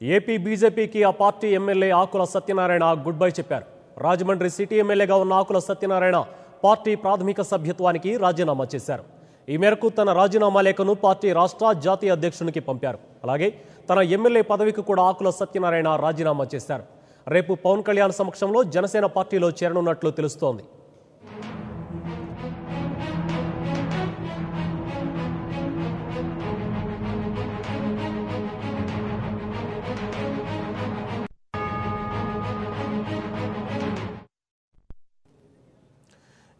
AP బీజేపీకి ఆ party MLA ఆకుల Satyanarayana good bye చెప్పారు. రాజమండ్రి సిటీ ఎమ్మెల్యేగా ఉన్న ఆకుల సత్యనారాయణ పార్టీ ప్రాథమిక సభ్యత్వానికి రాజీనామా చేశారు. ఈ మేరకు తన రాజీనామా లేఖను పార్టీ రాష్ట్ర జాతీయ అధ్యక్షునికి పంపారు. అలాగే తన ఎమ్మెల్యే పదవికి కూడా ఆకుల సత్యనారాయణ రాజీనామా చేశారు. రేపు పవన్ కళ్యాణ్ సమక్షంలో జనసేన పార్టీలో చేరనున్నట్లు తెలుస్తోంది.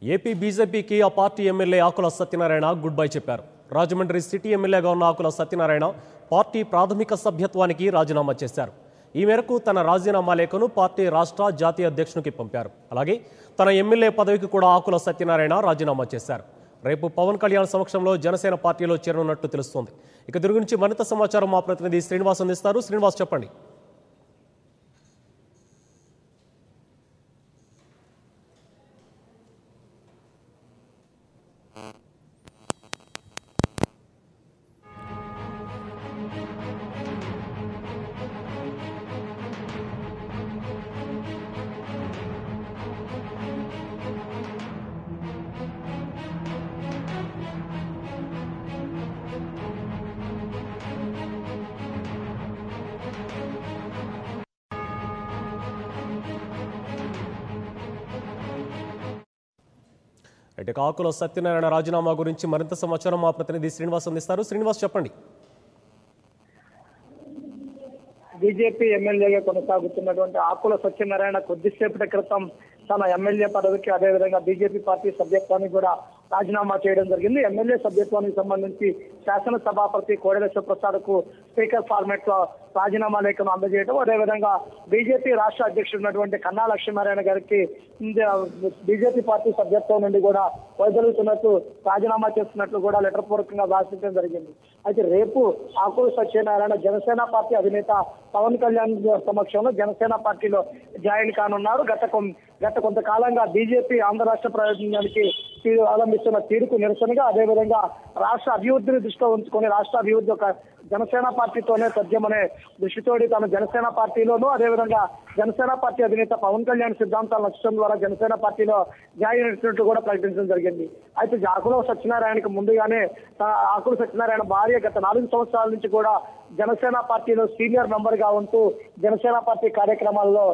ఏపీ బీజేపీకి ఆ పార్టీ ఎమ్మెల్యే ఆకుల సత్యనారాయణ గుడ్ బై చెప్పారు. రాజమండ్రి సిటీ ఎమ్మెల్యేగా ఉన్న ఆకుల సత్యనారాయణ పార్టీ ప్రాథమిక సభ్యత్వానికి రాజీనామా చేశారు. ఈ మేరకు తన రాజీనామా లేఖను పార్టీ రాష్ట్ర జాతీయ అధ్యక్షునికి పంపారు. అలాగే తన ఎమ్మెల్యే పదవికి కూడా ఆకుల సత్యనారాయణ రాజీనామా చేశారు. రేపు పవన్ కళ్యాణ్ సమక్షంలో జనసేన పార్టీలో చేరనున్నట్టు తెలుస్తోంది. ఇక దీని గురించి మరింత సమాచారం మా ప్రతినిధి శ్రీనివాస్ అందిస్తారు. శ్రీనివాస్, చెప్పండి. అయితే ఆకుల సత్యనారాయణ రాజీనామా గురించి మరింత సమాచారం మా ప్రతినిధి శ్రీనివాస్ అందిస్తారు. శ్రీనివాస్, చెప్పండి. బీజేపీ ఎమ్మెల్యేగా కొనసాగుతున్నటువంటి ఆకుల సత్యనారాయణ కొద్దిసేపటి క్రితం తన ఎమ్మెల్యే పదవికి అదేవిధంగా బీజేపీ పార్టీ సభ్యత్వానికి కూడా రాజీనామా చేయడం జరిగింది. ఎమ్మెల్యే సభ్యత్వానికి సంబంధించి శాసనసభాపతి కోడెల శివప్రసాద్ కు స్పీకర్ ఫార్మాట్ లో రాజీనామా లేఖను అందజేయడం, అదేవిధంగా బీజేపీ రాష్ట్ర అధ్యక్షుడు ఉన్నటువంటి కన్నా లక్ష్మీనారాయణ గారికి బీజేపీ పార్టీ సభ్యత్వం నుండి కూడా వైదొలుగుతున్నట్టు రాజీనామా చేస్తున్నట్లు కూడా లెటర్ పూర్వకంగా వ్రాసించడం జరిగింది. అయితే రేపు ఆకుల సత్యనారాయణ జనసేన పార్టీ అధినేత పవన్ కళ్యాణ్ సమక్షంలో జనసేన పార్టీలో జాయిన్ కానున్నారు. గత కొంతకాలంగా బీజేపీ ఆంధ్ర రాష్ట్ర ప్రయోజనానికి అవలంబిస్తున్న తీరుకు నిరసనగా, అదేవిధంగా రాష్ట్ర అభివృద్ధిని దృష్టిలో ఉంచుకొని రాష్ట్ర అభివృద్ధి ఒక జనసేన పార్టీతోనే సత్యమనే దృష్టితోటి తన జనసేన పార్టీలోనూ, అదేవిధంగా జనసేన పార్టీ అధినేత పవన్ కళ్యాణ్ సిద్ధాంతాల నచ్చడం ద్వారా జనసేన పార్టీలో జాయిన్ అయినట్టు కూడా ప్రకటించడం జరిగింది. అయితే ఆకుల సత్యనారాయణకు ముందుగానే ఆకుల సత్యనారాయణ భార్య గత 4 సంవత్సరాల నుంచి కూడా జనసేన పార్టీలో సీనియర్ మెంబర్ గా ఉంటూ జనసేన పార్టీ కార్యక్రమాల్లో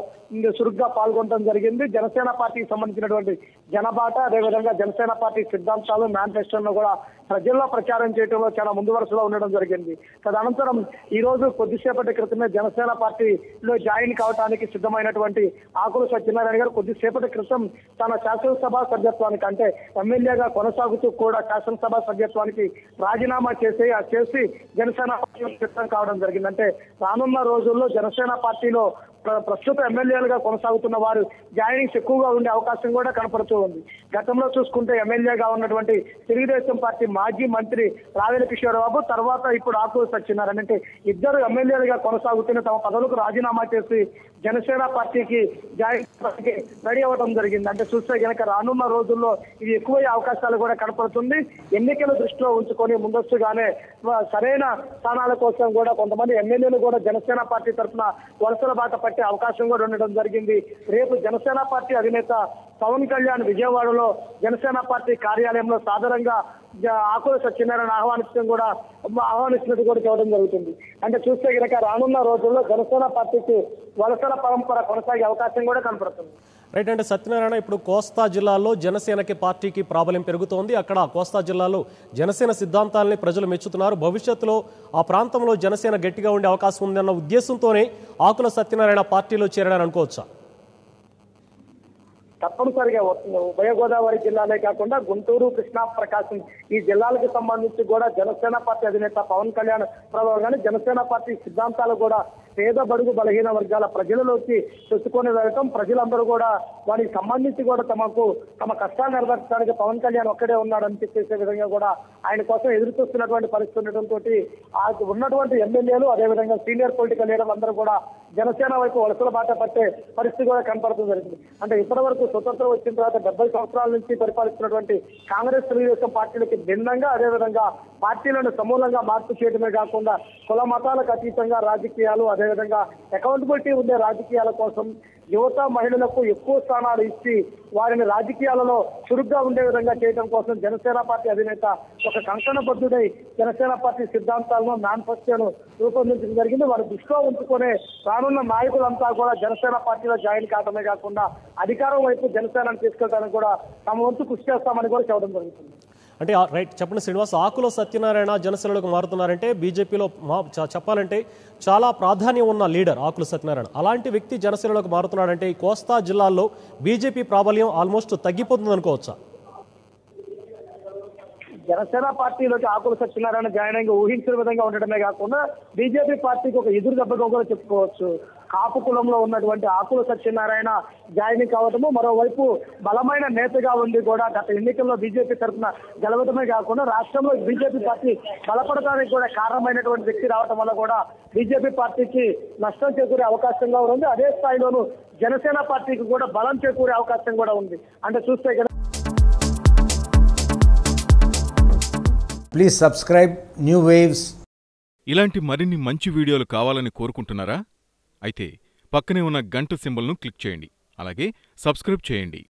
చురుగ్గా పాల్గొనడం జరిగింది. జనసేన పార్టీకి సంబంధించినటువంటి జనబాట, అదేవిధంగా జనసేన పార్టీ సిద్ధాంతాలు మేనిఫెస్టోను కూడా ప్రజల్లో ప్రచారం చేయడంలో చాలా ముందు వరుసలో ఉండడం జరిగింది. తదనంతరం ఈ రోజు కొద్దిసేపటి క్రితమే జనసేన పార్టీలో జాయిన్ కావడానికి సిద్ధమైనటువంటి ఆకుల సత్యనారాయణ గారు కొద్దిసేపటి క్రితం తన శాసనసభ సభ్యత్వానికి, అంటే ఎమ్మెల్యేగా కొనసాగుతూ కూడా శాసనసభ సభ్యత్వానికి రాజీనామా చేసి జనసేన పార్టీలో సిద్ధం కావడం జరిగింది. అంటే రానున్న రోజుల్లో జనసేన పార్టీలో ప్రస్తుత ఎమ్మెల్యేలుగా కొనసాగుతున్న వారు జాయినింగ్స్ ఎక్కువగా ఉండే అవకాశం కూడా కనపడుతూ ఉంది. గతంలో చూసుకుంటే ఎమ్మెల్యేగా ఉన్నటువంటి తెలుగుదేశం పార్టీ మాజీ మంత్రి రావెల కిషోర్ బాబు, తర్వాత ఇప్పుడు ఆకుల సత్యనారాయణ, అంటే ఇద్దరు ఎమ్మెల్యేలుగా కొనసాగుతున్న తమ పదవులకు రాజీనామా చేసి జనసేన పార్టీకి జాయిన్ రెడీ అవ్వడం జరిగింది. అంటే చూస్తే కనుక రానున్న రోజుల్లో ఇది ఎక్కువయ్యే అవకాశాలు కూడా కనపడుతుంది. ఎన్నికల దృష్టిలో ఉంచుకొని ముందస్తుగానే సరైన స్థానాల కోసం కూడా కొంతమంది ఎమ్మెల్యేలు కూడా జనసేన పార్టీ తరఫున వలసల బాట పట్టే అవకాశం కూడా ఉండడం జరిగింది. రేపు జనసేన పార్టీ అధినేత పవన్ కళ్యాణ్ విజయవాడలో జనసేన పార్టీ కార్యాలయంలో సాధారణంగా ఆకుల సత్యనారాయణ ఆహ్వానిస్తున్నట్టు కూడా చూడడం జరుగుతుంది. అంటే చూస్తే కనుక రానున్న రోజుల్లో జనసేన పార్టీకి వలసల పరంపర కొనసాగే అవకాశం కూడా కనపడుతుంది. రైట్. అంటే సత్యనారాయణ ఇప్పుడు కోస్తా జిల్లాలో జనసేనకి పార్టీకి ప్రాబల్యం పెరుగుతోంది. అక్కడ కోస్తా జిల్లాలో జనసేన సిద్ధాంతాలని ప్రజలు మెచ్చుతున్నారు. భవిష్యత్తులో ఆ ప్రాంతంలో జనసేన గట్టిగా ఉండే అవకాశం ఉందన్న ఉద్దేశంతోనే ఆకుల సత్యనారాయణ పార్టీలో చేరడానికి అనుకోవచ్చా? తప్పనిసరిగా ఉభయ గోదావరి జిల్లాలే కాకుండా గుంటూరు, కృష్ణా, ప్రకాశం ఈ జిల్లాలకు సంబంధించి కూడా జనసేన పార్టీ అధినేత పవన్ కళ్యాణ్ ప్రభావం జనసేన పార్టీ సిద్ధాంతాలు కూడా పేద బడుగు బలహీన వర్గాల ప్రజలలోకి తెచ్చుకొని వెళ్ళటం, ప్రజలందరూ కూడా వారికి సంబంధించి కూడా తమ కష్టాన్ని నెరవేర్చడానికి పవన్ కళ్యాణ్ ఒక్కడే ఉన్నాడని చెప్పేసే విధంగా కూడా ఆయన కోసం ఎదురు చూస్తున్నటువంటి పరిస్థితి ఉండటంతో ఉన్నటువంటి ఎమ్మెల్యేలు, అదేవిధంగా సీనియర్ పొలిటికల్ లీడర్లు అందరూ కూడా జనసేన వైపు వలసల బాట పట్టే పరిస్థితి కూడా కనపడుతూ జరిగింది. అంటే ఇప్పటి వరకు స్వతంత్రం వచ్చిన తర్వాత 70 సంవత్సరాల నుంచి పరిపాలిస్తున్నటువంటి కాంగ్రెస్ తెలుగుదేశం పార్టీలకి భిన్నంగా అదేవిధంగా పార్టీలను సమూలంగా మార్పు చేయడమే కాకుండా కుల మతాలకు అతీతంగా రాజకీయాలు అదేవిధంగా అకౌంటబిలిటీ ఉండే రాజకీయాల కోసం యువత మహిళలకు ఎక్కువ స్థానాలు ఇచ్చి వారిని రాజకీయాలలో చురుగ్గా ఉండే విధంగా చేయడం కోసం జనసేన పార్టీ అధినేత ఒక కంకణబద్ధుడై జనసేన పార్టీ సిద్ధాంతాలను మేనిఫెస్టోను రూపొందించడం జరిగింది. వారు దృష్టిలో ఉంచుకునే రానున్న నాయకులంతా కూడా జనసేన పార్టీలో జాయిన్ కావడమే కాకుండా అధికారం వైపు జనసేనను తీసుకెళ్ళడానికి కూడా తమ వంతు కృషి చేస్తామని కూడా చెప్పడం జరుగుతుంది. అంటే రైట్ చెప్పండి శ్రీనివాస్, ఆకుల సత్యనారాయణ జనసేనలోకి మారుతున్నారంటే బీజేపీలో చెప్పాలంటే చాలా ప్రాధాన్యం ఉన్న లీడర్ ఆకుల సత్యనారాయణ. అలాంటి వ్యక్తి జనసేనలోకి మారుతున్నాడంటే ఈ కోస్తా జిల్లాల్లో బీజేపీ ప్రాబల్యం ఆల్మోస్ట్ తగ్గిపోతుంది అనుకోవచ్చా? జనసేన పార్టీలోకి ఆకుల సత్యనారాయణ జాయిన్ అయ్యి ఊహించిన విధంగా ఉండడమే కాకుండా బీజేపీ పార్టీకి ఒక ఎదురు దెబ్బగా కూడా చెప్పుకోవచ్చు. కాపు కులంలో ఉన్నటువంటి ఆకుల సత్యనారాయణ జాయిన్ కావడము, మరోవైపు బలమైన నేతగా ఉండి కూడా గత ఎన్నికల్లో బీజేపీ తరఫున గెలవడమే కాకుండా రాష్ట్రంలో బీజేపీ పార్టీ బలపడటానికి కూడా కారణమైనటువంటి వ్యక్తి రావడం వల్ల కూడా బీజేపీ పార్టీకి నష్టం చేకూరే అవకాశంగా ఉంది. అదే స్థాయిలోనూ జనసేన పార్టీకి కూడా బలం చేకూరే అవకాశం కూడా ఉంది. అంటే చూస్తే ప్లీజ్ సబ్స్క్రైబ్ న్యూ వేవ్స్. ఇలాంటి మరిన్ని మంచి వీడియోలు కావాలని కోరుకుంటున్నారా? అయితే పక్కనే ఉన్న గంట సింబల్ను క్లిక్ చేయండి. అలాగే సబ్స్క్రైబ్ చేయండి.